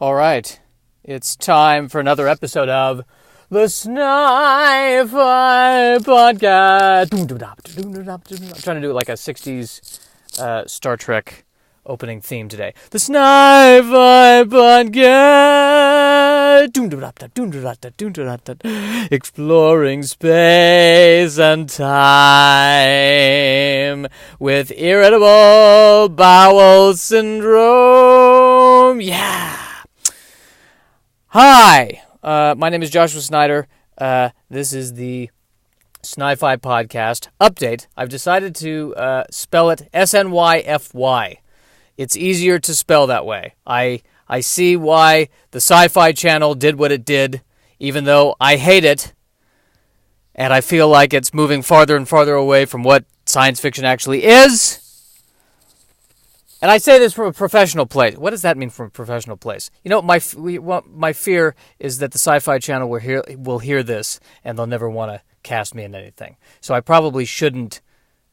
All right, it's time for another episode of the Sci-Fi Podcast. I'm trying to do like a 60s Star Trek opening theme today. The Sci-Fi Podcast. Exploring space and time with irritable bowel syndrome. Yeah. Hi, my name is Joshua Snyder. This is the Sci-Fi Podcast update. I've decided to spell it SNYFY. It's easier to spell that way. I see why the Sci-Fi Channel did what it did, even though I hate it, and I feel like it's moving farther and farther away from what science fiction actually is. And I say this from a professional place. What does that mean from a professional place? You know, my fear is that the Sci-Fi Channel will hear this, and they'll never want to cast me in anything. So I probably shouldn't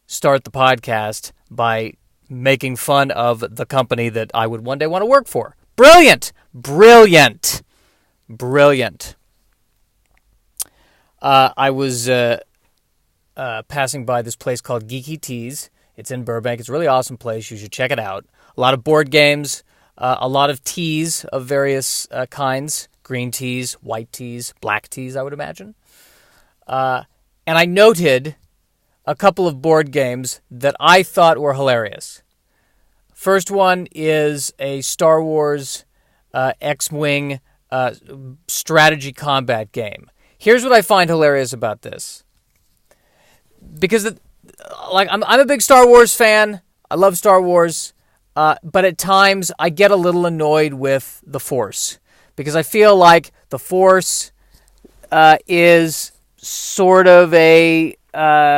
start the podcast by making fun of the company that I would one day want to work for. Brilliant! Brilliant! Brilliant. I was passing by this place called Geeky Teas. It's in Burbank. It's a really awesome place. You should check it out. A lot of board games, a lot of teas of various kinds. Green teas, white teas, black teas, I would imagine. And I noted a couple of board games that I thought were hilarious. First one is a Star Wars X-Wing strategy combat game. Here's what I find hilarious about this. Because I'm a big Star Wars fan. I love Star Wars. But at times I get a little annoyed with the Force. Because I feel like the Force is sort of a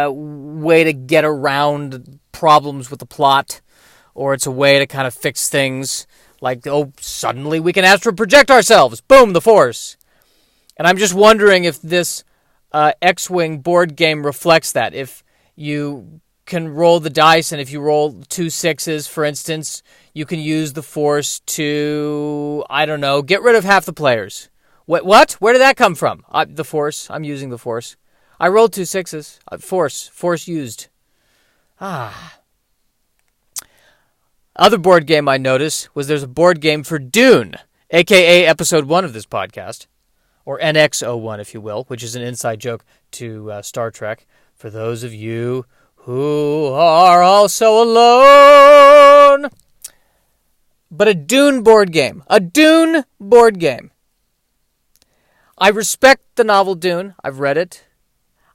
way to get around problems with the plot. Or it's a way to kind of fix things. Like, suddenly we can astral project ourselves. Boom, the Force. And I'm just wondering if this X-Wing board game reflects that. If you can roll the dice, and if you roll 2 6s, for instance, you can use the Force to, I don't know, get rid of half the players. What? Where did that come from? The Force. I'm using the Force. I rolled 2 6s. Force used. Other board game I noticed was there's a board game for Dune, a.k.a. Episode 1 of this podcast, or NX-01, if you will, which is an inside joke to Star Trek. For those of you who are also alone. But a Dune board game. A Dune board game. I respect the novel Dune. I've read it.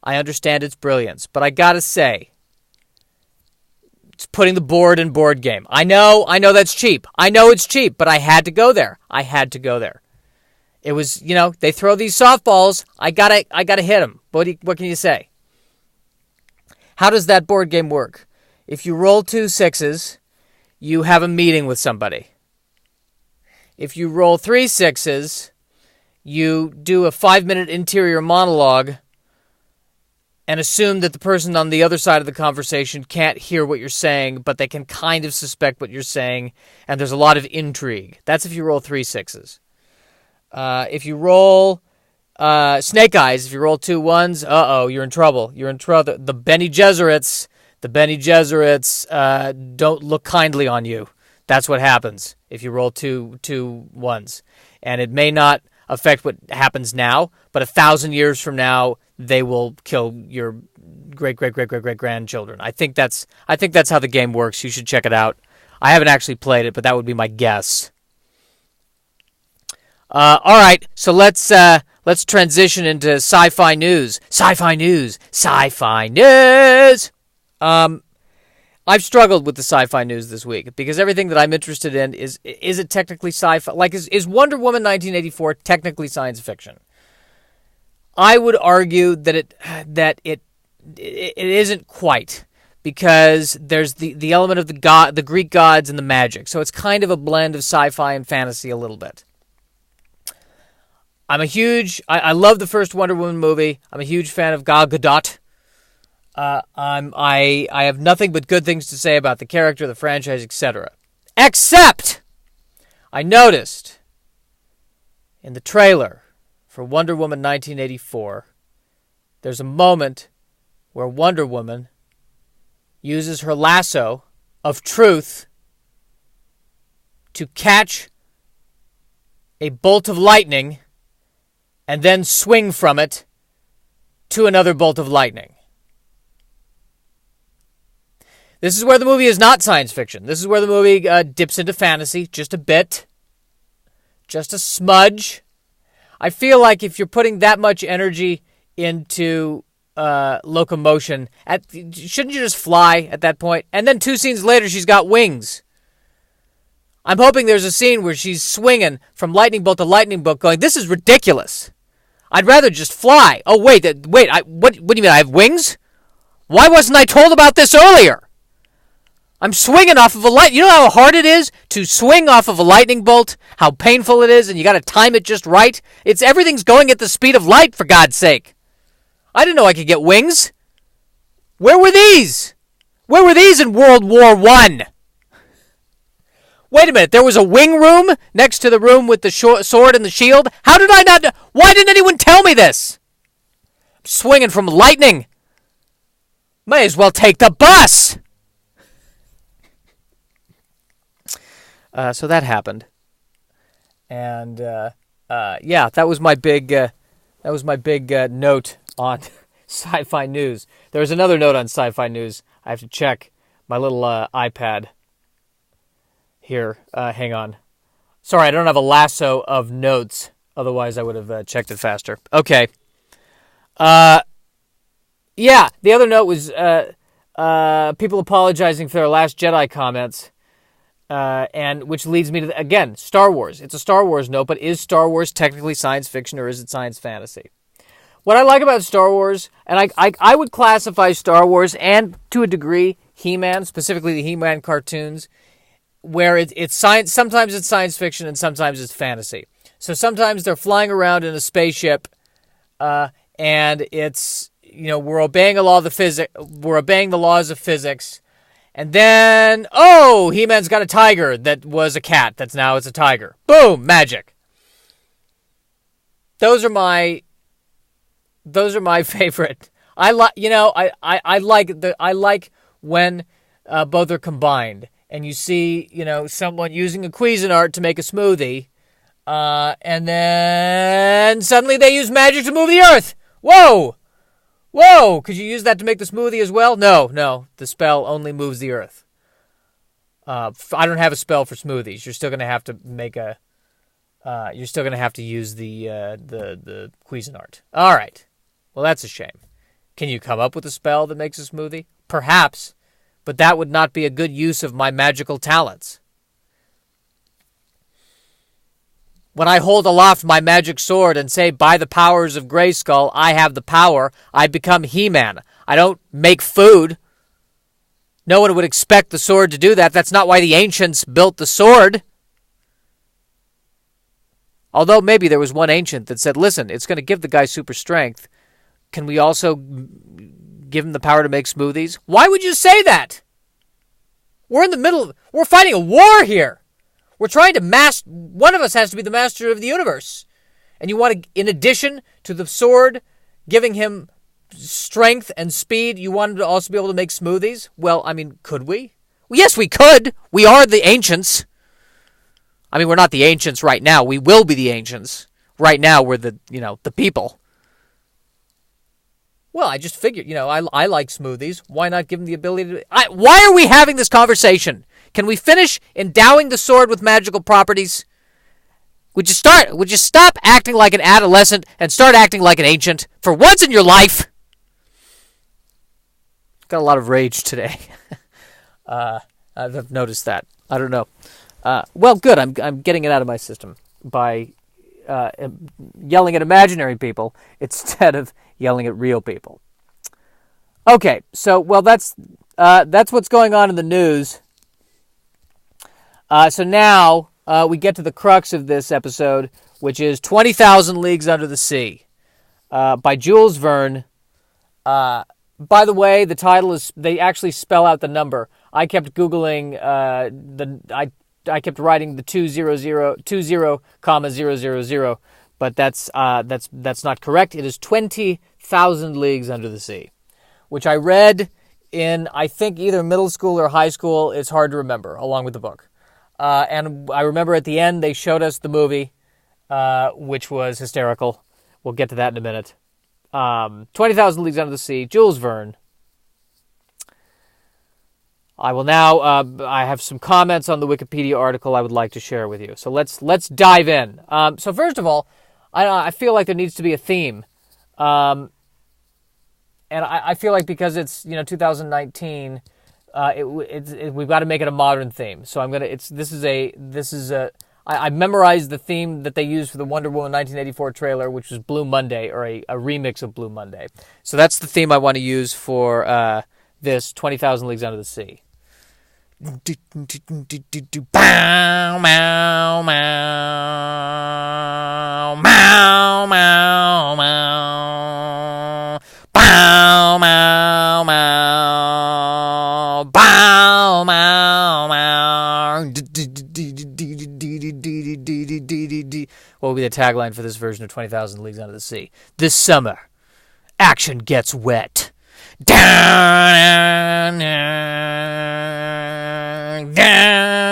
I understand its brilliance. But I gotta say, it's putting the board in board game. I know that's cheap. I know it's cheap, but I had to go there. It was, they throw these softballs. I gotta hit them. What can you say? How does that board game work? If you roll 2 6s, you have a meeting with somebody. If you roll 3 6s, you do a 5-minute interior monologue and assume that the person on the other side of the conversation can't hear what you're saying, but they can kind of suspect what you're saying, and there's a lot of intrigue. That's if you roll 3 6s. If you roll Snake Eyes, if you roll 2 1s, you're in trouble. The Bene Gesserits don't look kindly on you. That's what happens if you roll 2 1s. And it may not affect what happens now, but 1,000 years from now, they will kill your great-great-great-great-great-grandchildren. I think that's how the game works. You should check it out. I haven't actually played it, but that would be my guess. All right, so let's transition into sci-fi news. Sci-fi news. I've struggled with the sci-fi news this week because everything that I'm interested in is it technically sci-fi? Like, is Wonder Woman 1984 technically science fiction? I would argue that it isn't quite, because there's the element of the Greek gods and the magic. So it's kind of a blend of sci-fi and fantasy a little bit. I love the first Wonder Woman movie. I'm a huge fan of Gal Gadot. I have nothing but good things to say about the character, the franchise, etc. Except, I noticed In the trailer for Wonder Woman 1984, there's a moment where Wonder Woman uses her lasso of truth to catch a bolt of lightning and then swing from it to another bolt of lightning. This is where the movie is not science fiction. This is where the movie dips into fantasy just a bit. Just a smudge. I feel like if you're putting that much energy into locomotion, shouldn't you just fly at that point? And then 2 scenes later, she's got wings. I'm hoping there's a scene where she's swinging from lightning bolt to lightning bolt going, this is ridiculous. I'd rather just fly. Oh, wait, what do you mean, I have wings? Why wasn't I told about this earlier? I'm swinging off of a light. You know how hard it is to swing off of a lightning bolt? How painful it is, and you got to time it just right? Everything's going at the speed of light, for God's sake. I didn't know I could get wings. Where were these? Where were these in World War I? Wait a minute, there was a wing room next to the room with the sword and the shield? How did I not know? Why didn't anyone tell me this? I'm swinging from lightning. May as well take the bus. So that happened, and yeah, that was my big note on Sci-Fi News. There was another note on Sci-Fi News. I have to check my little iPad here. Hang on. Sorry, I don't have a lasso of notes. Otherwise, I would have checked it faster. Okay. Yeah, the other note was people apologizing for their Last Jedi comments. And which leads me to, again, Star Wars. It's a Star Wars note, but is Star Wars technically science fiction or is it science fantasy? What I like about Star Wars, and I would classify Star Wars and, to a degree, He-Man, specifically the He-Man cartoons, where it's science. Sometimes it's science fiction and sometimes it's fantasy. So sometimes they're flying around in a spaceship, and it's, we're obeying we're obeying the laws of physics. And then, He-Man's got a tiger that was a cat. It's a tiger. Boom, magic. Those are my favorite. I like when both are combined, and you see, someone using a Cuisinart to make a smoothie, and then suddenly they use magic to move the earth. Whoa! Could you use that to make the smoothie as well? No. The spell only moves the earth. I don't have a spell for smoothies. You're still going to have to make a. You're still going to have to use the Cuisinart. All right. Well, that's a shame. Can you come up with a spell that makes a smoothie? Perhaps, but that would not be a good use of my magical talents. When I hold aloft my magic sword and say, by the powers of Grayskull, I have the power, I become He-Man. I don't make food. No one would expect the sword to do that. That's not why the ancients built the sword. Although maybe there was one ancient that said, listen, it's going to give the guy super strength. Can we also give him the power to make smoothies? Why would you say that? We're fighting a war here. We're trying to one of us has to be the master of the universe. And you want to, in addition to the sword giving him strength and speed, you want him to also be able to make smoothies? Well, could we? Well, yes, we could. We are the ancients. We're not the ancients right now. We will be the ancients. Right now, we're the people. Well, I just figured, I like smoothies. Why not give them the ability to... Why are we having this conversation? Can we finish endowing the sword with magical properties? Would you stop acting like an adolescent and start acting like an ancient for once in your life? Got a lot of rage today. I've noticed that. I don't know. Well, good. I'm getting it out of my system by yelling at imaginary people instead of yelling at real people. Okay, so that's what's going on in the news. So now we get to the crux of this episode, which is 20,000 Leagues Under the Sea by Jules Verne. By the way, the title is, they actually spell out the number. I kept Googling I kept writing the 20,000, but that's not correct. It is 20,000 Leagues Under the Sea, which I read in, I think, either middle school or high school. It's hard to remember, along with the book. And I remember at the end they showed us the movie, which was hysterical. We'll get to that in a minute. 20,000 Leagues Under the Sea, Jules Verne. I will now, I have some comments on the Wikipedia article I would like to share with you. So let's dive in. So first of all, I feel like there needs to be a theme. And I feel like because it's, 2019, we've got to make it a modern theme. So I memorized the theme that they used for the Wonder Woman 1984 trailer, which was Blue Monday, or a remix of Blue Monday. So that's the theme I want to use for this 20,000 Leagues Under the Sea. Bow, meow, meow, meow, meow, meow, bow, meow, meow, bow, meow, meow. What will be the tagline for this version of 20,000 Leagues Under the Sea? This summer, action gets wet. Down, down, down.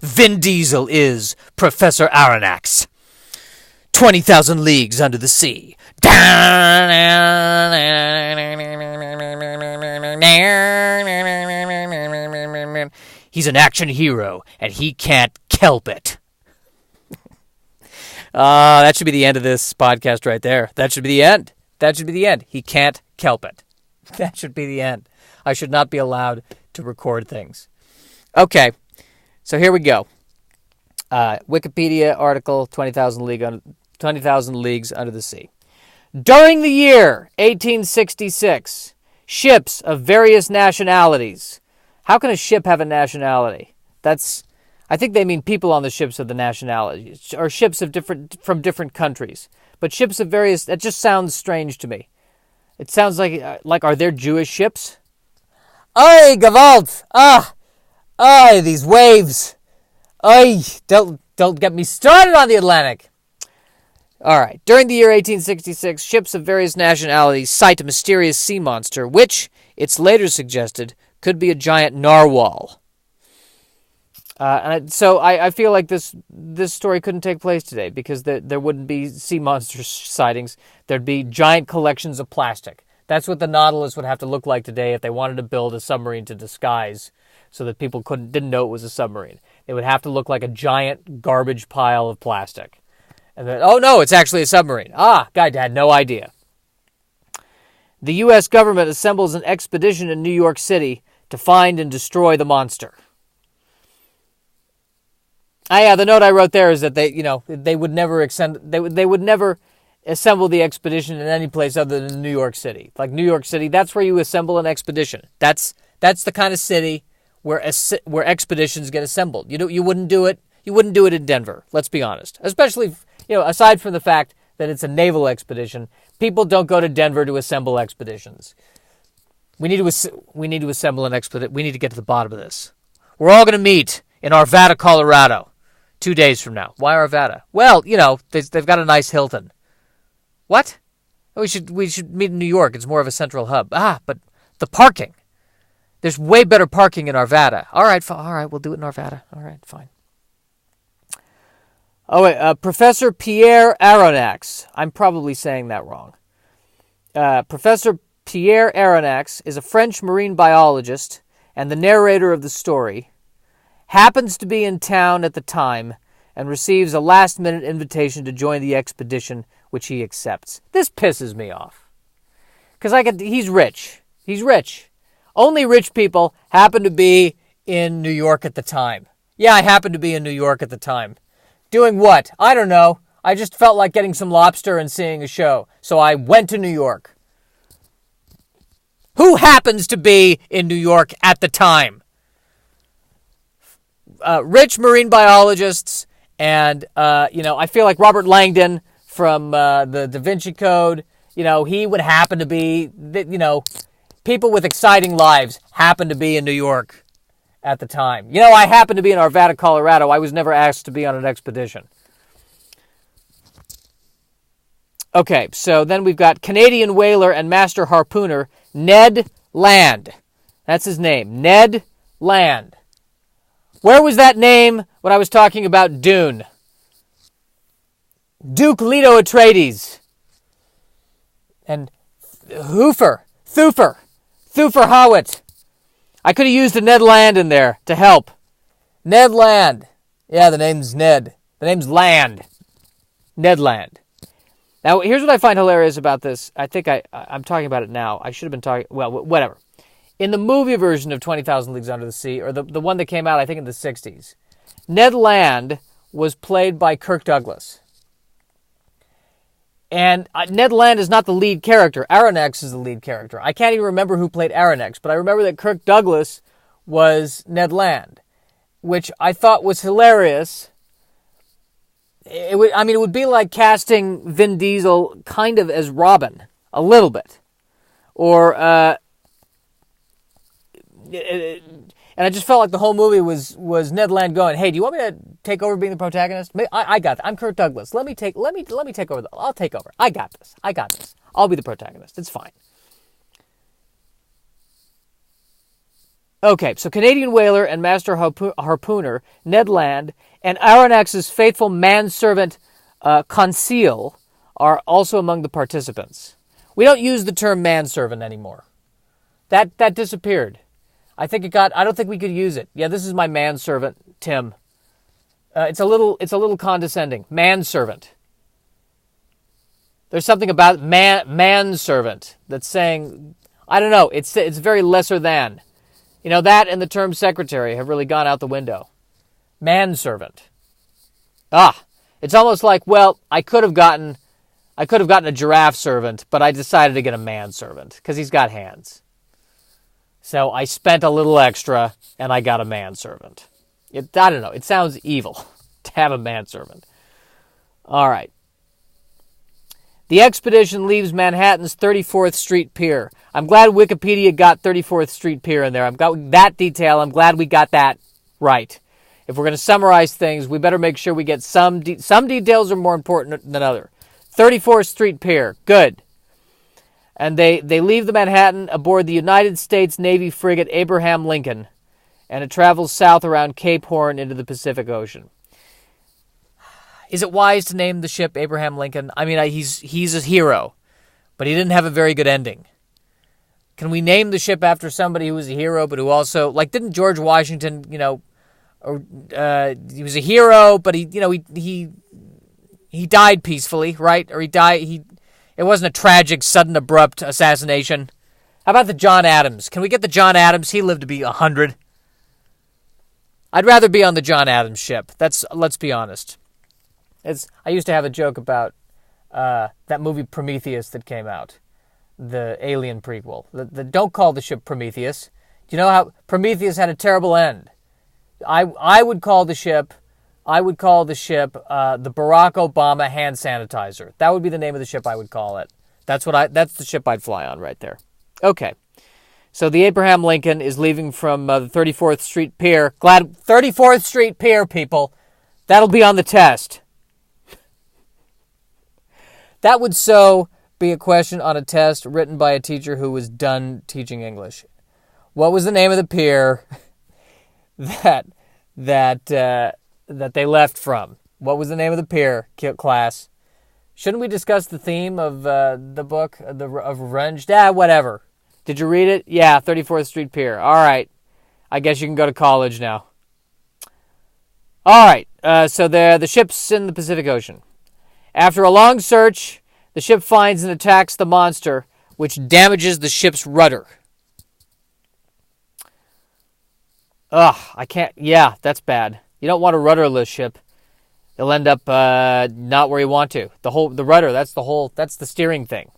Vin Diesel is Professor Aronnax. 20,000 Leagues Under the Sea. He's an action hero, and he can't kelp it. That should be the end of this podcast right there. That should be the end. That should be the end. He can't kelp it. That should be the end. I should not be allowed to record things. Okay, so here we go. Wikipedia article, 20,000 Leagues Under the Sea. During the year 1866, ships of various nationalities. How can a ship have a nationality? I think they mean people on the ships of the nationalities, or ships from different countries. But ships of various, that just sounds strange to me. It sounds like are there Jewish ships? Oi, Gewalt! These waves! Oi, don't get me started on the Atlantic! All right. During the year 1866, ships of various nationalities sight a mysterious sea monster, which, it's later suggested, could be a giant narwhal. So I feel like this story couldn't take place today because there wouldn't be sea monster sightings. There'd be giant collections of plastic. That's what the Nautilus would have to look like today if they wanted to build a submarine to disguise so that people didn't know it was a submarine. It would have to look like a giant garbage pile of plastic. And then, oh no, it's actually a submarine. Guy had no idea. The U.S. government assembles an expedition in New York City to find and destroy the monster. The note I wrote there is that they would never assemble the expedition in any place other than New York City. Like New York City, that's where you assemble an expedition. That's the kind of city where expeditions get assembled. You wouldn't do it. You wouldn't do it in Denver. Let's be honest. Especially, aside from the fact that it's a naval expedition, people don't go to Denver to assemble expeditions. We need to assemble an expedition. We need to get to the bottom of this. We're all going to meet in Arvada, Colorado, 2 days from now. Why Arvada? Well, they've got a nice Hilton. What? We should meet in New York. It's more of a central hub. But the parking. There's way better parking in Arvada. All right, we'll do it in Arvada. All right, fine. Oh, wait, Professor Pierre Aronnax. I'm probably saying that wrong. Professor Pierre Aronnax is a French marine biologist and the narrator of the story. Happens to be in town at the time and receives a last-minute invitation to join the expedition, which he accepts. This pisses me off. Because he's rich. He's rich. Only rich people happen to be in New York at the time. Yeah, I happen to be in New York at the time. Doing what? I don't know. I just felt like getting some lobster and seeing a show. So I went to New York. Who happens to be in New York at the time? Rich marine biologists, and, I feel like Robert Langdon from the Da Vinci Code, he would happen to be, people with exciting lives happen to be in New York at the time. You know, I happened to be in Arvada, Colorado. I was never asked to be on an expedition. Okay, so then we've got Canadian whaler and master harpooner Ned Land. That's his name, Ned Land. Where was that name when I was talking about Dune? Duke Leto Atreides. And Thufir Hawat. I could have used a Ned Land in there to help. Ned Land. Yeah, the name's Ned. The name's Land. Ned Land. Now, here's what I find hilarious about this. I think I'm talking about it now. I should have been talking... Well, whatever. In the movie version of 20,000 Leagues Under the Sea, or the one that came out, I think, in the 60s, Ned Land was played by Kirk Douglas. And Ned Land is not the lead character. Aronnax is the lead character. I can't even remember who played Aronnax, but I remember that Kirk Douglas was Ned Land, which I thought was hilarious. It would be like casting Vin Diesel kind of as Robin, a little bit. Or, and I just felt like the whole movie was Ned Land going, "Hey, do you want me to take over being the protagonist? I got that. I'm Kirk Douglas. Let me take over. I'll take over. I got this. I'll be the protagonist. It's fine." Okay, so Canadian whaler and master harpooner Ned Land and Aronnax's faithful manservant Conseil are also among the participants. We don't use the term manservant anymore. That disappeared. I don't think we could use it. Yeah, this is my manservant, Tim. It's a little condescending. Manservant. There's something about manservant that's saying, I don't know, it's very lesser than. You know, that and the term secretary have really gone out the window. Manservant. It's almost like, well, I could have gotten a giraffe servant, but I decided to get a manservant because he's got hands. So I spent a little extra, and I got a manservant. I don't know. It sounds evil to have a manservant. All right. The expedition leaves Manhattan's 34th Street Pier. I'm glad Wikipedia got 34th Street Pier in there. I've got that detail. I'm glad we got that right. If we're going to summarize things, we better make sure we get some details are more important than other. 34th Street Pier. Good. And they leave the Manhattan aboard the United States Navy frigate Abraham Lincoln, and it travels south around Cape Horn into the Pacific Ocean. Is it wise to name the ship Abraham Lincoln? I mean, he's a hero, but he didn't have a very good ending. Can we name the ship after somebody who was a hero, but who also, like, didn't George Washington, he was a hero, but he died peacefully, right? Or it wasn't a tragic, sudden, abrupt assassination. How about the John Adams? Can we get the John Adams? He lived to be 100. I'd rather be on the John Adams ship. Let's be honest. I used to have a joke about that movie Prometheus that came out, the Alien prequel. Don't call the ship Prometheus. Do you know how Prometheus had a terrible end? I would call the ship the Barack Obama hand sanitizer. That would be the name of the ship I would call it. That's the ship I'd fly on right there. Okay. So the Abraham Lincoln is leaving from the 34th Street Pier. 34th Street Pier, people. That'll be on the test. That would so be a question on a test written by a teacher who was done teaching English. What was the name of the pier that they left from? What was the name of the pier, class? Shouldn't we discuss the theme of the book of Revenge? Whatever. Did you read it? Yeah, 34th Street Pier. All right. I guess you can go to college now. All right. So the ship's in the Pacific Ocean. After a long search, the ship finds and attacks the monster, which damages the ship's rudder. I can't... Yeah, that's bad. You don't want a rudderless ship. You'll end up not where you want to. The rudder, that's the steering thing.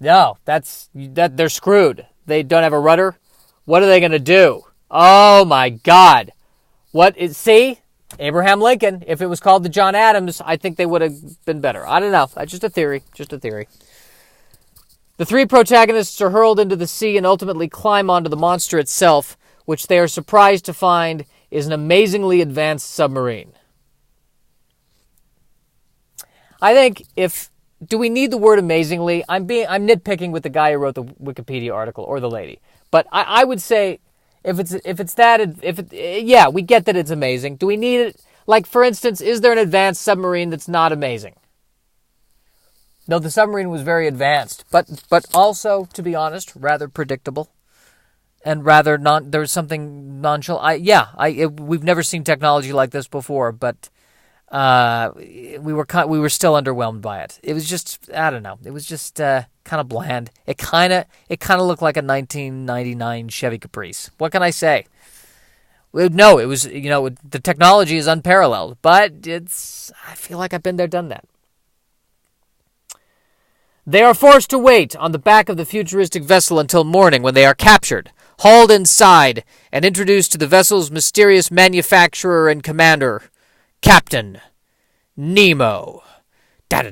No, they're screwed. They don't have a rudder. What are they going to do? Oh my God. See? Abraham Lincoln, if it was called the John Adams, I think they would have been better. I don't know. That's just a theory. The three protagonists are hurled into the sea and ultimately climb onto the monster itself, which they are surprised to find is an amazingly advanced submarine. I think do we need the word amazingly? I'm nitpicking with the guy who wrote the Wikipedia article, or the lady. But I would say we get that it's amazing. Do we need it? Like, for instance, is there an advanced submarine that's not amazing? No, the submarine was very advanced, but also, to be honest, rather predictable, and rather there was something nonchalant. We've never seen technology like this before, but we were still underwhelmed by it. It was just, I don't know. It was just kind of bland. It kind of looked like a 1999 Chevy Caprice. What can I say? No, it was, the technology is unparalleled, but I feel like I've been there, done that. They are forced to wait on the back of the futuristic vessel until morning, when they are captured, hauled inside, and introduced to the vessel's mysterious manufacturer and commander, Captain Nemo. Nemo.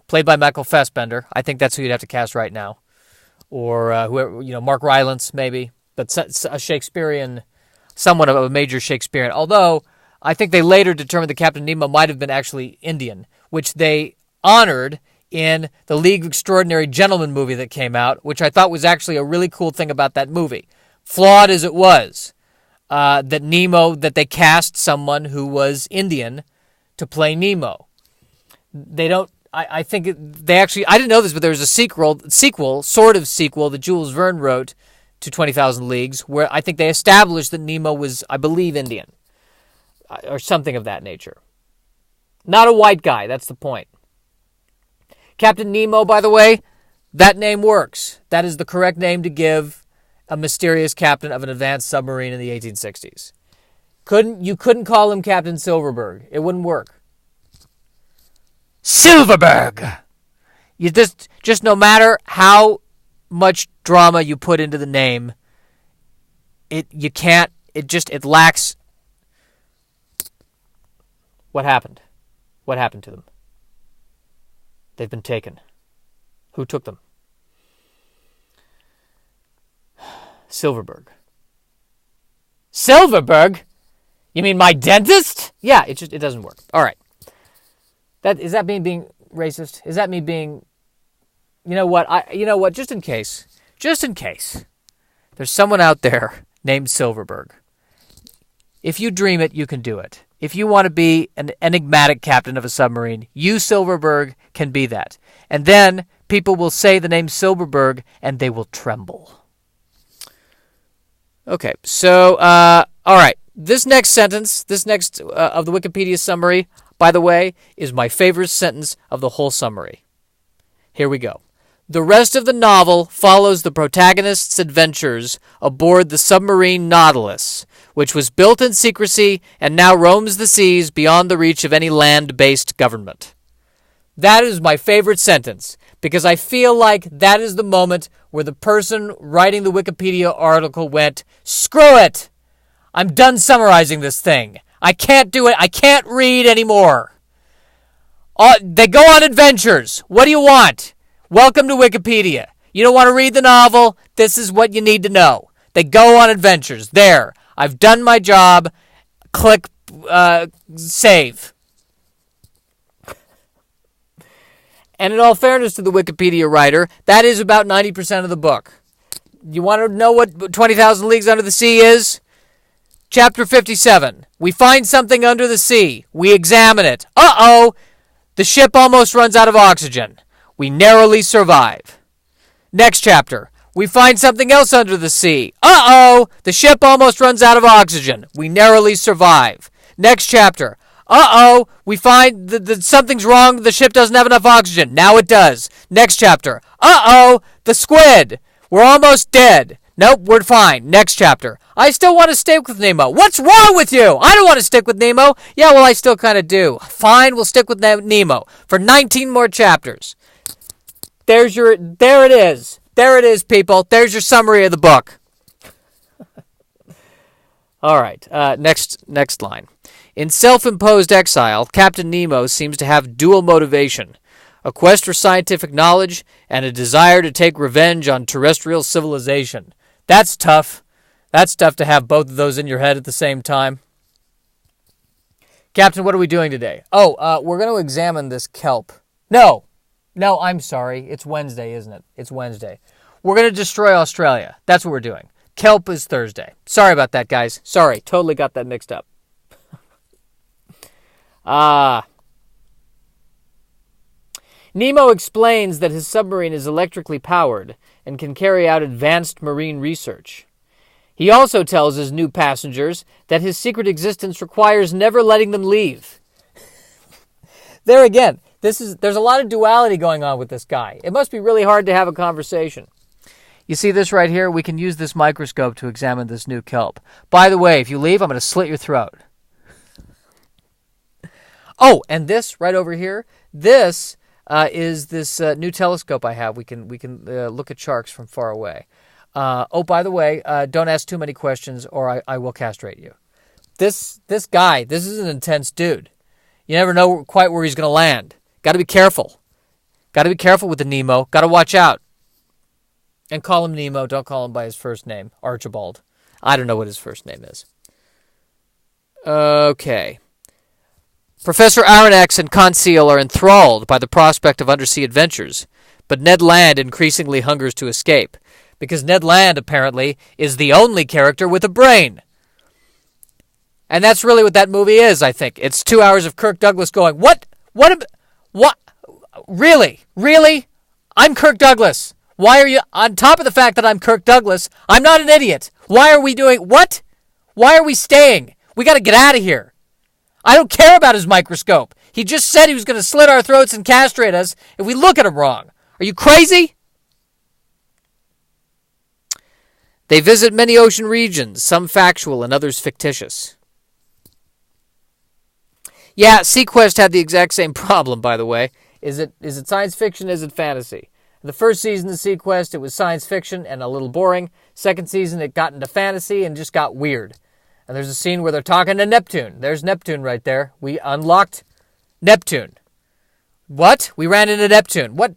Played by Michael Fassbender. I think that's who you'd have to cast right now. Or whoever, Mark Rylance, maybe. But a Shakespearean, somewhat of a major Shakespearean. Although, I think they later determined that Captain Nemo might have been actually Indian, which they honored in the League of Extraordinary Gentlemen movie that came out, which I thought was actually a really cool thing about that movie. Flawed as it was, that they cast someone who was Indian to play Nemo. I didn't know this, but there was a sequel that Jules Verne wrote to 20,000 Leagues, where I think they established that Nemo was, I believe, Indian. Or something of that nature. Not a white guy, that's the point. Captain Nemo, by the way, that name works. That is the correct name to give a mysterious captain of an advanced submarine in the 1860s. You couldn't call him Captain Silverberg. It wouldn't work. Silverberg! You just no matter how much drama you put into the name, it lacks. What happened? What happened to them? They've been taken. Who took them? Silverberg. Silverberg? You mean my dentist? Yeah, it doesn't work. All right. Is that me being racist? Is that me being? You know what? Just in case, there's someone out there named Silverberg. If you dream it, you can do it. If you want to be an enigmatic captain of a submarine, you, Silverberg, can be that. And then people will say the name Silverberg, and they will tremble. Okay, so, all right. This next sentence, of the Wikipedia summary, by the way, is my favorite sentence of the whole summary. Here we go. The rest of the novel follows the protagonist's adventures aboard the submarine Nautilus, which was built in secrecy and now roams the seas beyond the reach of any land-based government. That is my favorite sentence, because I feel like that is the moment where the person writing the Wikipedia article went, screw it! I'm done summarizing this thing. I can't do it. I can't read anymore. They go on adventures. What do you want? Welcome to Wikipedia. You don't want to read the novel? This is what you need to know. They go on adventures. There. I've done my job. Click save. And in all fairness to the Wikipedia writer, that is about 90% of the book. You want to know what 20,000 Leagues Under the Sea is? Chapter 57. We find something under the sea. We examine it. Uh-oh! The ship almost runs out of oxygen. We narrowly survive. Next chapter. We find something else under the sea. Uh-oh! The ship almost runs out of oxygen. We narrowly survive. Next chapter. Uh-oh! We find that something's wrong. The ship doesn't have enough oxygen. Now it does. Next chapter. Uh-oh! The squid. We're almost dead. Nope, we're fine. Next chapter. I still want to stick with Nemo. What's wrong with you? I don't want to stick with Nemo. Yeah, well, I still kind of do. Fine, we'll stick with Nemo for 19 more chapters. There it is. There it is, people. There's your summary of the book. All right, next line. In self-imposed exile, Captain Nemo seems to have dual motivation. a quest for scientific knowledge, and a desire to take revenge on terrestrial civilization. That's tough. That's tough to have both of those in your head at the same time. Captain, what are we doing today? We're going to examine this kelp. No, I'm sorry. It's Wednesday, isn't it? It's Wednesday. We're going to destroy Australia. That's what we're doing. Kelp is Thursday. Sorry about that, guys. Sorry, totally got that mixed up. Nemo explains that his submarine is electrically powered and can carry out advanced marine research. He also tells his new passengers that his secret existence requires never letting them leave. There again, there's a lot of duality going on with this guy. It must be really hard to have a conversation. You see this right here? We can use this microscope to examine this new kelp. By the way, if you leave, I'm going to slit your throat. Oh, and this right over here, this is this new telescope I have. We can look at sharks from far away. By the way, don't ask too many questions or I will castrate you. This guy, this is an intense dude. You never know quite where he's going to land. Got to be careful. Got to be careful with the Nemo. Got to watch out. And call him Nemo. Don't call him by his first name, Archibald. I don't know what his first name is. Okay. Professor Aronnax and Conseil are enthralled by the prospect of undersea adventures, but Ned Land increasingly hungers to escape, because Ned Land, apparently, is the only character with a brain. And that's really what that movie is, I think. It's 2 hours of Kirk Douglas going, What? Really? I'm Kirk Douglas. Why are you, on top of the fact that I'm Kirk Douglas, I'm not an idiot. Why are we doing, what? Why are we staying? We got to get out of here. I don't care about his microscope. He just said he was going to slit our throats and castrate us if we look at him wrong. Are you crazy? They visit many ocean regions, some factual and others fictitious. Yeah, SeaQuest had the exact same problem, by the way. Is it science fiction? Is it fantasy? The first season of SeaQuest, it was science fiction and a little boring. Second season, it got into fantasy and just got weird. And there's a scene where they're talking to Neptune. There's Neptune right there. We unlocked Neptune. What? We ran into Neptune. What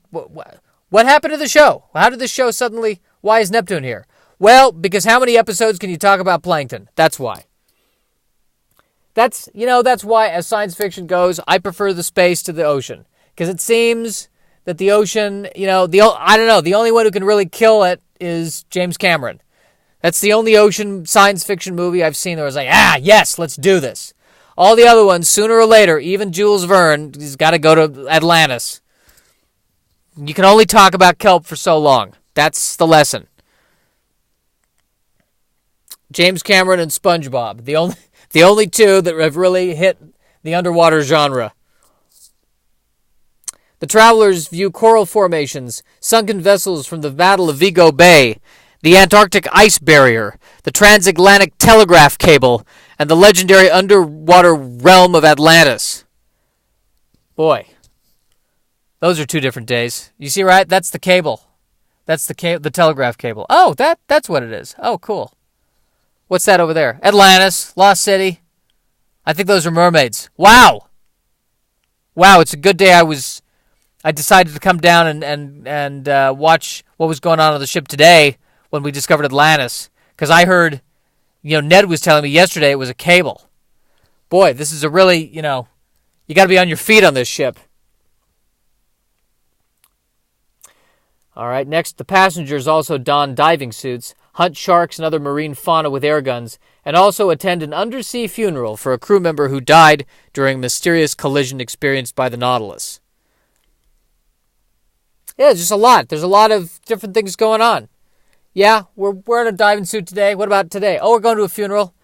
happened to the show? How did the show suddenly... Why is Neptune here? Well, because how many episodes can you talk about plankton? That's why. That's why, as science fiction goes, I prefer the space to the ocean. Because it seems that the ocean, the only one who can really kill it is James Cameron. That's the only ocean science fiction movie I've seen that was like, yes, let's do this. All the other ones, sooner or later, even Jules Verne, he's got to go to Atlantis. You can only talk about kelp for so long. That's the lesson. James Cameron and SpongeBob, the only two that have really hit the underwater genre. The travelers view coral formations, sunken vessels from the Battle of Vigo Bay, the Antarctic ice barrier, the transatlantic telegraph cable, and the legendary underwater realm of Atlantis. Boy, those are two different days. You see, right? That's the cable. That's the telegraph cable. Oh, that's what it is. Oh, cool. What's that over there? Atlantis, Lost City. I think those are mermaids. Wow, it's a good day I decided to come down and watch what was going on the ship today when we discovered Atlantis. Because I heard, Ned was telling me yesterday it was a cable. Boy, this is a really, you got to be on your feet on this ship. All right, next, the passengers also don diving suits, hunt sharks and other marine fauna with air guns, and also attend an undersea funeral for a crew member who died during a mysterious collision experienced by the Nautilus. Yeah, it's just a lot. There's a lot of different things going on. Yeah, we're in a diving suit today. What about today? Oh, we're going to a funeral.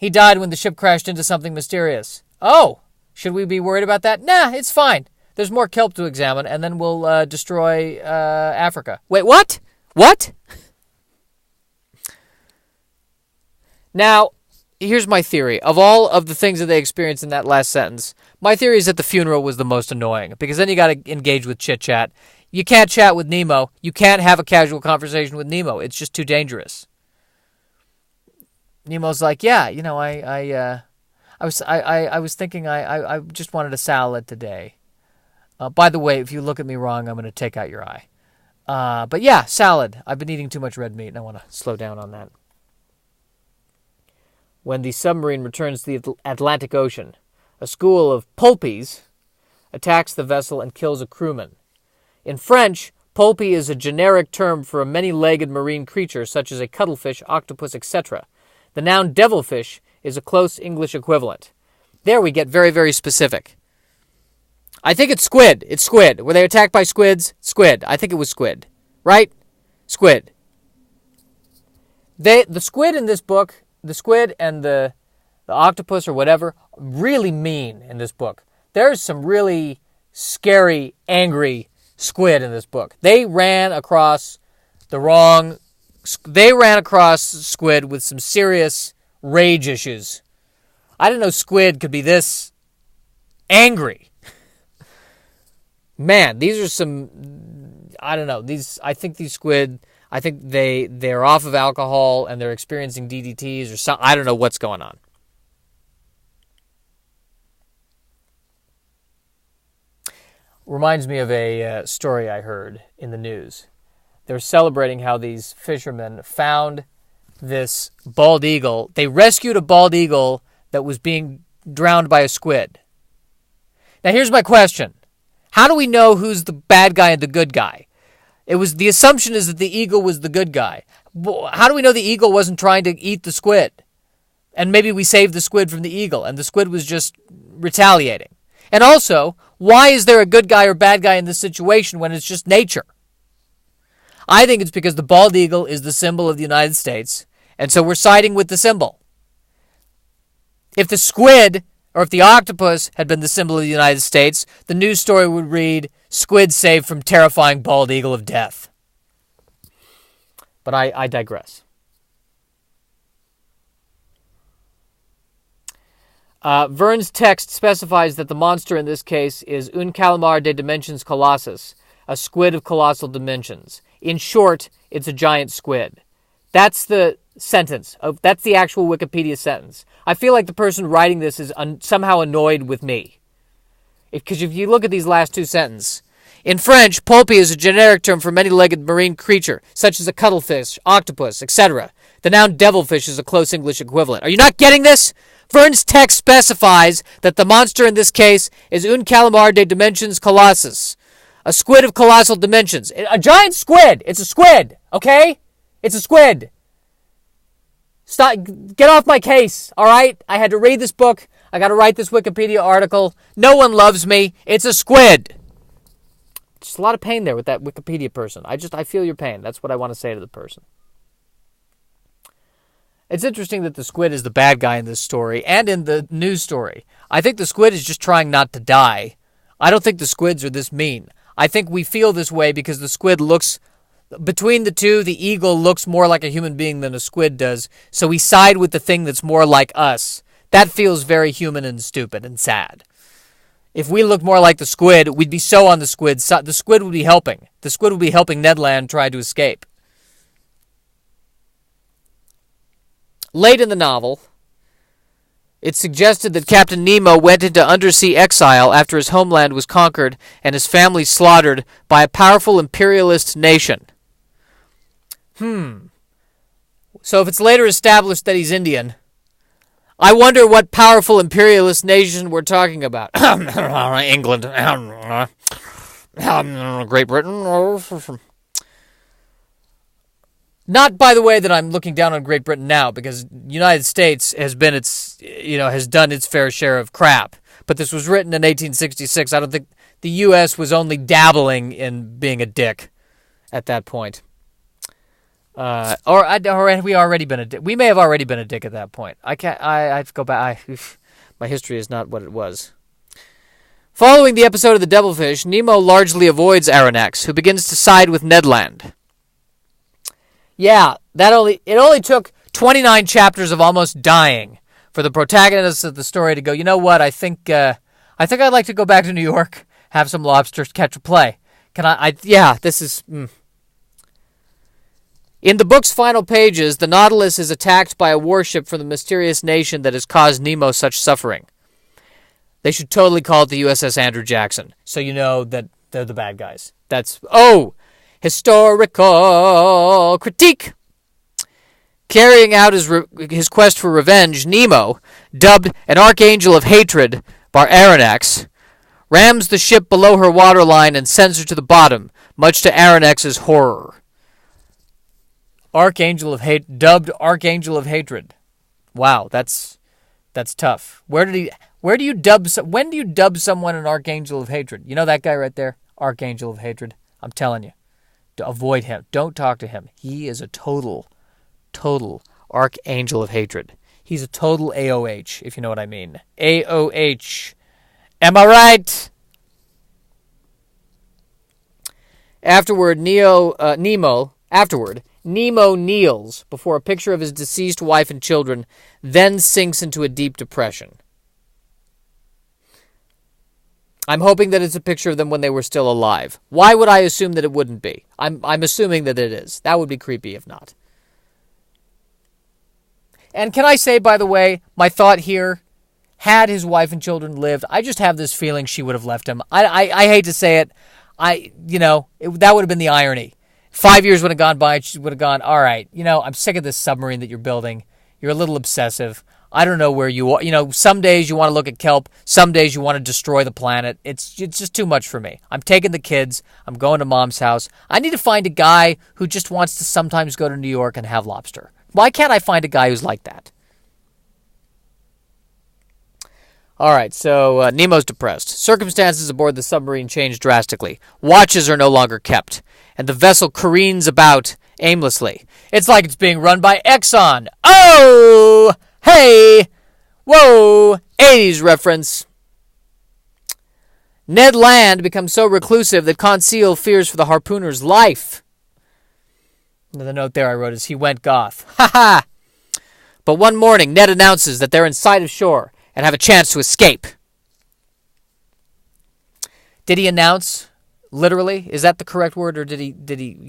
He died when the ship crashed into something mysterious. Oh, should we be worried about that? Nah, it's fine. There's more kelp to examine, and then we'll destroy Africa. Wait, what? What? Now, here's my theory. Of all of the things that they experienced in that last sentence, my theory is that the funeral was the most annoying, because then you got to engage with chit-chat. You can't chat with Nemo. You can't have a casual conversation with Nemo. It's just too dangerous. Nemo's like, yeah, I was thinking I just wanted a salad today. By the way, if you look at me wrong, I'm going to take out your eye. But yeah, salad. I've been eating too much red meat, and I want to slow down on that. When the submarine returns to the Atlantic Ocean, a school of pulpies attacks the vessel and kills a crewman. In French, pulpy is a generic term for a many-legged marine creature such as a cuttlefish, octopus, etc. The noun devilfish is a close English equivalent. There we get very, very specific. I think it's squid. It's squid. Were they attacked by squids? Squid. I think it was squid. Right? Squid. The squid in this book, the squid and the octopus or whatever, really mean in this book. There's some really scary, angry squid in this book. They ran across squid with some serious rage issues. I didn't know squid could be this angry. Man, these are some, I don't know, I think these squid, I think they're off of alcohol and they're experiencing DDTs or something. I don't know what's going on. Reminds me of a story I heard in the news. They're celebrating how these fishermen found this bald eagle. They rescued a bald eagle that was being drowned by a squid. Now here's my question. How do we know who's the bad guy and the good guy? The assumption is that the eagle was the good guy. How do we know the eagle wasn't trying to eat the squid? And maybe we saved the squid from the eagle and the squid was just retaliating. And also, why is there a good guy or bad guy in this situation when it's just nature? I think it's because the bald eagle is the symbol of the United States, and so we're siding with the symbol. If the squid or if the octopus had been the symbol of the United States, the news story would read, "Squid saved from terrifying bald eagle of death." But I digress. Verne's text specifies that the monster in this case is un calamar de dimensions colossus, a squid of colossal dimensions. In short, it's a giant squid. That's the sentence. That's the actual Wikipedia sentence. I feel like the person writing this is somehow annoyed with me. Because if you look at these last two sentences, in French, pulpy is a generic term for many-legged marine creature, such as a cuttlefish, octopus, etc. The noun devilfish is a close English equivalent. Are you not getting this? Verne's text specifies that the monster in this case is un calamar de dimensions colossus, a squid of colossal dimensions. A giant squid! It's a squid, okay? It's a squid. Stop! Get off my case, all right? I had to read this book. I got to write this Wikipedia article. No one loves me. It's a squid. Just a lot of pain there with that Wikipedia person. I feel your pain. That's what I want to say to the person. It's interesting that the squid is the bad guy in this story and in the news story. I think the squid is just trying not to die. I don't think the squids are this mean. I think we feel this way because the squid looks, between the two, the eagle looks more like a human being than a squid does, so we side with the thing that's more like us. That feels very human and stupid and sad. If we looked more like the squid, we'd be so on the squid. The squid would be helping. The squid would be helping Ned Land try to escape. Late in the novel, it's suggested that Captain Nemo went into undersea exile after his homeland was conquered and his family slaughtered by a powerful imperialist nation. So if it's later established that he's Indian, I wonder what powerful imperialist nation we're talking about. England. Great Britain. Not, by the way, that I'm looking down on Great Britain now, because the United States has been has done its fair share of crap. But this was written in 1866. I don't think the U.S. was only dabbling in being a dick at that point. Or had we already been a dick? We may have already been a dick at that point. I have to go back. My history is not what it was. Following the episode of the Devilfish, Nemo largely avoids Aronnax, who begins to side with Ned Land. Yeah, it only took 29 chapters of almost dying for the protagonist of the story to go, you know what, I think I'd like to go back to New York, have some lobsters, catch a play. This is... In the book's final pages, the Nautilus is attacked by a warship from the mysterious nation that has caused Nemo such suffering. They should totally call it the USS Andrew Jackson, so you know that they're the bad guys. Historical critique. Carrying out his quest for revenge, Nemo, dubbed an Archangel of Hatred by Aronnax, rams the ship below her waterline and sends her to the bottom, much to Aronnax's horror. Dubbed Archangel of Hatred. Wow, that's tough. When do you dub someone an Archangel of Hatred? You know that guy right there? Archangel of Hatred. I'm telling you. Avoid him. Don't talk to him. He is a total Archangel of Hatred. He's a total AOH, if you know what I mean. AOH. Am I right? Afterward, Nemo kneels before a picture of his deceased wife and children, then sinks into a deep depression. I'm hoping that it's a picture of them when they were still alive. Why would I assume that it wouldn't be? I'm assuming that it is. That would be creepy if not. And can I say, by the way, my thought here, had his wife and children lived, I just have this feeling she would have left him. I hate to say it. That would have been the irony. 5 years would have gone by and she would have gone, all right, I'm sick of this submarine that you're building. You're a little obsessive. I don't know where you are. Some days you want to look at kelp. Some days you want to destroy the planet. It's just too much for me. I'm taking the kids. I'm going to mom's house. I need to find a guy who just wants to sometimes go to New York and have lobster. Why can't I find a guy who's like that? All right, so Nemo's depressed. Circumstances aboard the submarine change drastically. Watches are no longer kept, and the vessel careens about aimlessly. It's like it's being run by Exxon. Oh! Hey! Whoa! 80s reference. Ned Land becomes so reclusive that Conseil fears for the harpooner's life. The note there I wrote is, he went goth. Ha ha! But one morning, Ned announces that they're in sight of shore and have a chance to escape. Did he announce, literally? Is that the correct word, or did he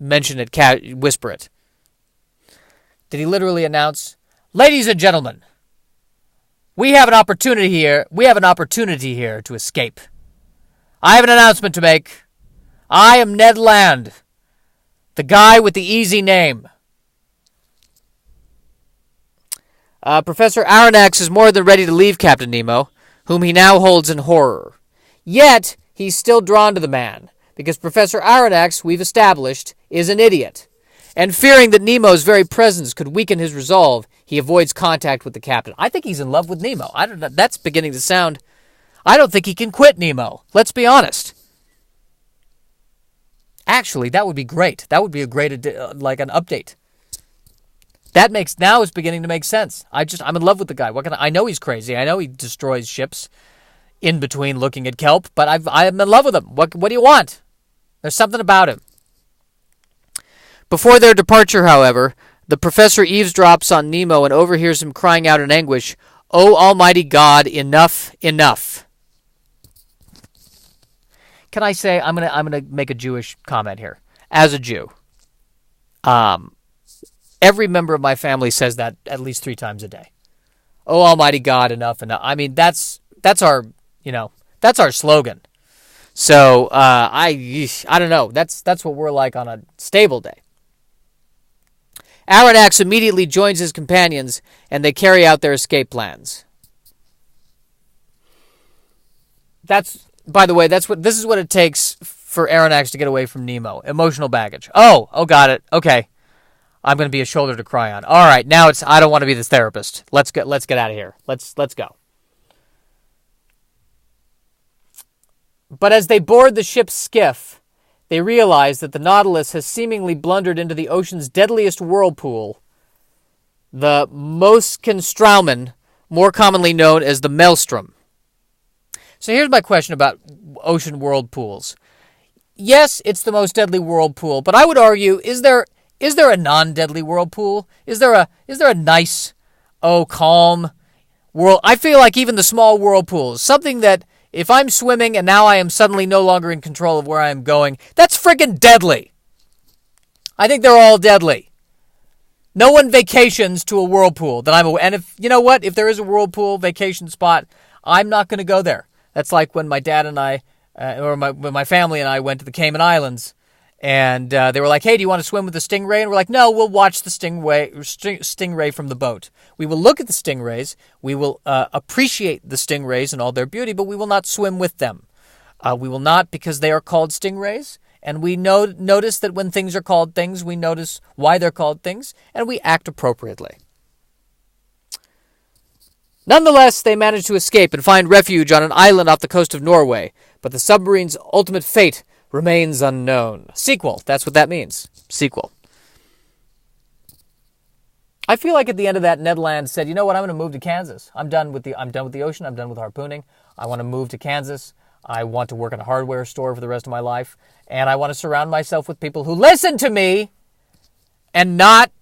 mention it, whisper it? Did he literally announce, ladies and gentlemen, we have an opportunity here. We have an opportunity here to escape. I have an announcement to make. I am Ned Land, the guy with the easy name. Professor Aronnax is more than ready to leave Captain Nemo, whom he now holds in horror. Yet, he's still drawn to the man, because Professor Aronnax, we've established, is an idiot. And fearing that Nemo's very presence could weaken his resolve, he avoids contact with the captain. I think he's in love with Nemo. That's beginning to sound... I don't think he can quit Nemo. Let's be honest. Actually, that would be great. That would be a great, an update. Now it's beginning to make sense. I'm in love with the guy. I know he's crazy. I know he destroys ships in between looking at kelp, but I'm in love with him. What do you want? There's something about him. Before their departure, however, the professor eavesdrops on Nemo and overhears him crying out in anguish, "Oh, Almighty God, enough, enough." Can I say, I'm gonna make a Jewish comment here. As a Jew, every member of my family says that at least 3 times a day. Oh, Almighty God, enough, enough. I mean, that's our slogan. So I don't know. That's what we're like on a stable day. Aronnax immediately joins his companions, and they carry out their escape plans. By the way, this is what it takes for Aronnax to get away from Nemo. Emotional baggage. Oh, got it. Okay. I'm going to be a shoulder to cry on. All right, now I don't want to be this therapist. Let's get out of here. Let's go. But as they board the ship's skiff, they realize that the Nautilus has seemingly blundered into the ocean's deadliest whirlpool, the Moskensstraumen, more commonly known as the Maelstrom. So here's my question about ocean whirlpools. Yes, it's the most deadly whirlpool, but I would argue, is there a non-deadly whirlpool? Is there a nice, calm whirl? I feel like even the small whirlpools, something that if I'm swimming and now I am suddenly no longer in control of where I am going, that's friggin' deadly. I think they're all deadly. No one vacations to a whirlpool that I'm aware. And if there is a whirlpool vacation spot, I'm not going to go there. That's like when my dad and I, when my family and I went to the Cayman Islands, and they were like, hey, do you want to swim with the stingray? And we're like, no, we'll watch the stingray from the boat. We will look at the stingrays. We will appreciate the stingrays and all their beauty, but we will not swim with them. We will not, because they are called stingrays. And we notice that when things are called things, we notice why they're called things, and we act appropriately. Nonetheless, they manage to escape and find refuge on an island off the coast of Norway, but the submarine's ultimate fate remains unknown. Sequel, that's what that means. Sequel. I feel like at the end of that, Ned Land said, you know what, I'm going to move to Kansas. I'm done with the ocean, I'm done with harpooning. I want to move to Kansas. I want to work in a hardware store for the rest of my life. And I want to surround myself with people who listen to me and not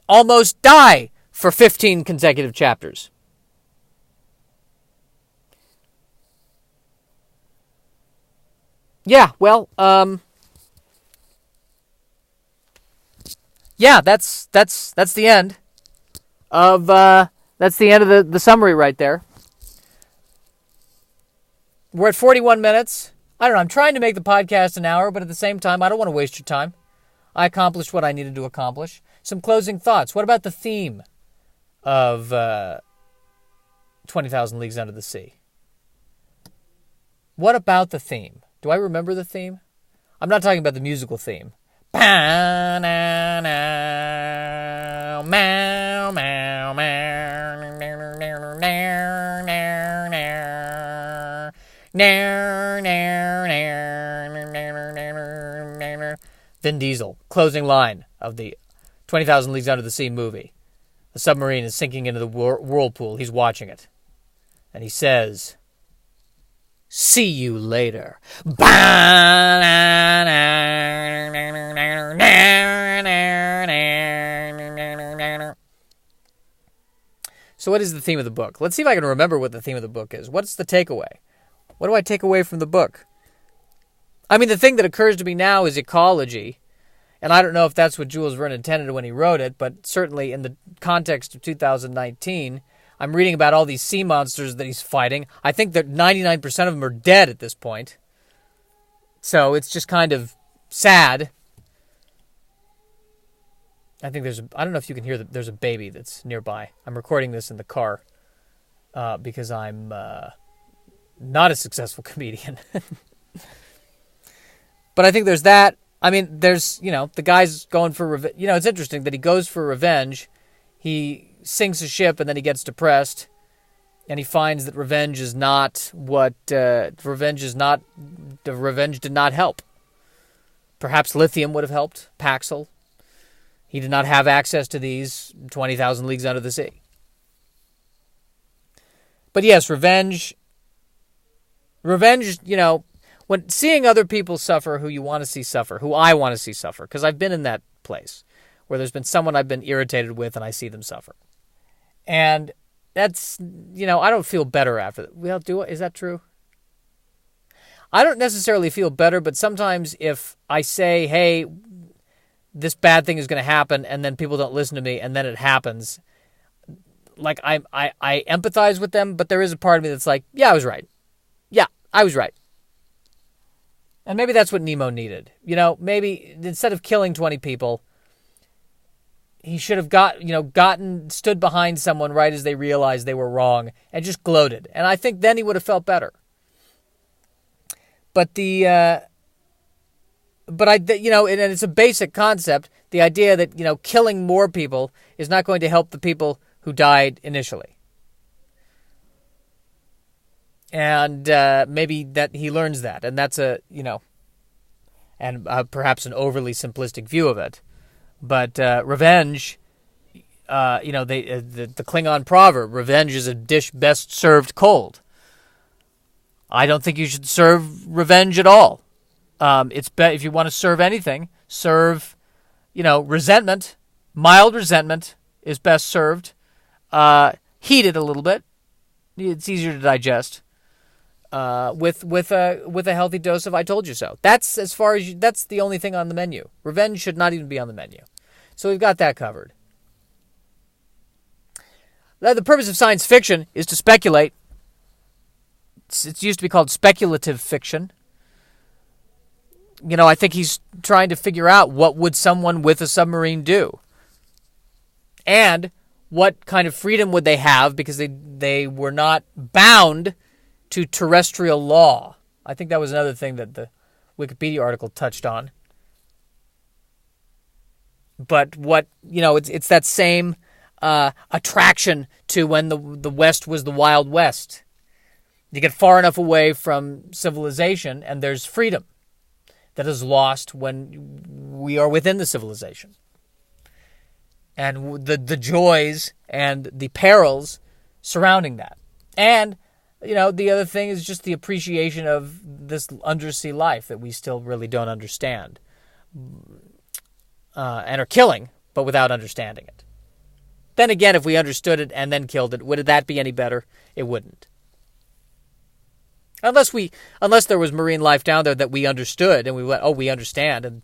almost die for 15 consecutive chapters. Yeah, well, yeah, that's the end of, that's the end of the summary right there. We're at 41 minutes. I don't know, I'm trying to make the podcast an hour, but at the same time, I don't want to waste your time. I accomplished what I needed to accomplish. Some closing thoughts. What about the theme of 20,000 Leagues Under the Sea? What about the theme? Do I remember the theme? I'm not talking about the musical theme. Vin Diesel, closing line of the 20,000 Leagues Under the Sea movie. The submarine is sinking into the whirlpool. He's watching it. And he says, see you later. So what is the theme of the book? Let's see if I can remember what the theme of the book is. What's the takeaway? What do I take away from the book? I mean, the thing that occurs to me now is ecology. And I don't know if that's what Jules Verne intended when he wrote it, but certainly in the context of 2019, I'm reading about all these sea monsters that he's fighting. I think that 99% of them are dead at this point. So it's just kind of sad. I think I don't know if you can hear there's a baby that's nearby. I'm recording this in the car because I'm not a successful comedian. But I think there's that. I mean, there's, the guy's going for revenge. It's interesting that he goes for revenge. He sinks a ship and then he gets depressed. And he finds that revenge did not help. Perhaps lithium would have helped. Paxil. He did not have access to these 20,000 Leagues Under the Sea. But yes, revenge, when seeing other people suffer who you want to see suffer, who I want to see suffer, because I've been in that place where there's been someone I've been irritated with and I see them suffer. And that's, I don't feel better after that. Well, is that true? I don't necessarily feel better, but sometimes if I say, hey, this bad thing is going to happen, and then people don't listen to me, and then it happens, like I empathize with them, but there is a part of me that's like, yeah, I was right. Yeah, I was right. And maybe that's what Nemo needed. Maybe instead of killing 20 people, he should have stood behind someone right as they realized they were wrong and just gloated. And I think then he would have felt better. But and it's a basic concept, the idea that, killing more people is not going to help the people who died initially. And maybe that he learns that, and that's perhaps an overly simplistic view of it. But revenge, the Klingon proverb, revenge is a dish best served cold. I don't think you should serve revenge at all. If you want to serve anything, serve, resentment. Mild resentment is best served. Heated a little bit. It's easier to digest. With a healthy dose of I told you so. That's that's the only thing on the menu. Revenge should not even be on the menu. So we've got that covered. The purpose of science fiction is to speculate. It's used to be called speculative fiction. I think he's trying to figure out what would someone with a submarine do. And what kind of freedom would they have because they were not bound to terrestrial law. I think that was another thing that the Wikipedia article touched on. But it's that same attraction to when the West was the Wild West. You get far enough away from civilization and there's freedom that is lost when we are within the civilization. And the joys and the perils surrounding that. And, the other thing is just the appreciation of this undersea life that we still really don't understand. And are killing, but without understanding it. Then again, if we understood it and then killed it, would that be any better? It wouldn't. Unless there was marine life down there that we understood, and we went, we understand, and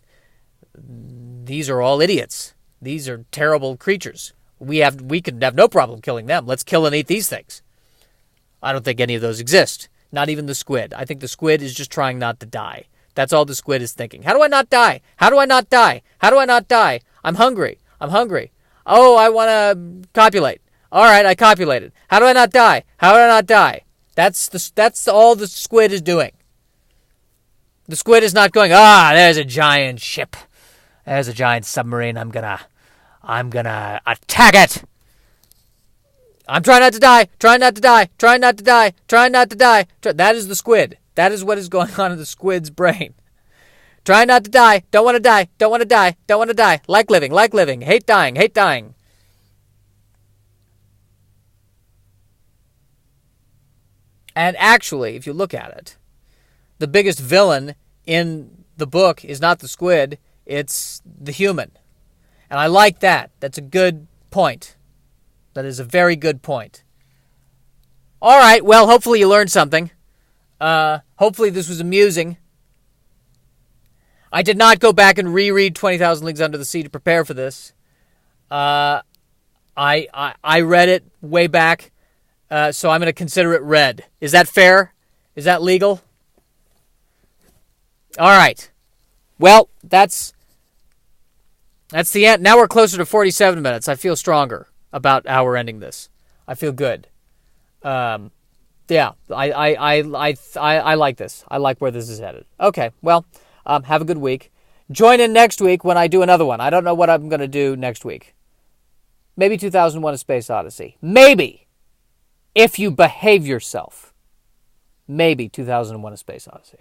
these are all idiots. These are terrible creatures. We could have no problem killing them. Let's kill and eat these things. I don't think any of those exist. Not even the squid. I think the squid is just trying not to die. That's all the squid is thinking. How do I not die? How do I not die? How do I not die? I'm hungry. Oh, I want to copulate. All right, I copulated. How do I not die? How do I not die? That's all the squid is doing. The squid is not going, there's a giant ship. There's a giant submarine. I'm gonna attack it. I'm trying not to die. Trying not to die. Trying not to die. Trying not to die. That is the squid. That is what is going on in the squid's brain. Trying not to die. Don't want to die. Don't want to die. Don't want to die. Like living. Like living. Hate dying. Hate dying. And actually, if you look at it, the biggest villain in the book is not the squid, it's the human. And I like that. That's a good point. That is a very good point. All right, well, hopefully you learned something. Hopefully this was amusing. I did not go back and reread 20,000 Leagues Under the Sea to prepare for this. I read it way back. So I'm going to consider it read. Is that fair? Is that legal? All right. Well, that's the end. Now we're closer to 47 minutes. I feel stronger about how we're ending this. I feel good. Yeah, I like this. I like where this is headed. Okay, well, have a good week. Join in next week when I do another one. I don't know what I'm going to do next week. Maybe 2001: A Space Odyssey. Maybe. If you behave yourself, maybe 2001: A Space Odyssey.